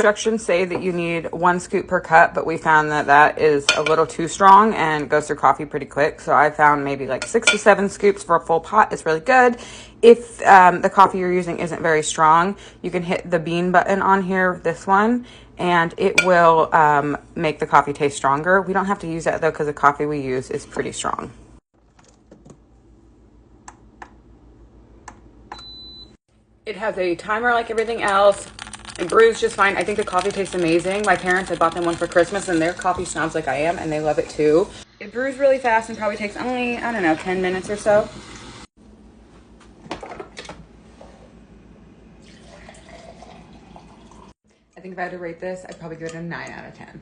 Instructions say that you need 1 scoop per cup, but we found that that is a little too strong and goes through coffee pretty quick. So I found maybe like 6 to 7 scoops for a full pot is really good. If the coffee you're using isn't very strong, you can hit the bean button on here, this one, and it will make the coffee taste stronger. We don't have to use that though because the coffee we use is pretty strong. It has a timer like everything else. It brews just fine. I think the coffee tastes amazing. My parents had bought them one for Christmas and they're coffee snobs like I am and they love it too. It brews really fast and probably takes only, I don't know, 10 minutes or so. I think if I had to rate this, I'd probably give it a 9 out of 10.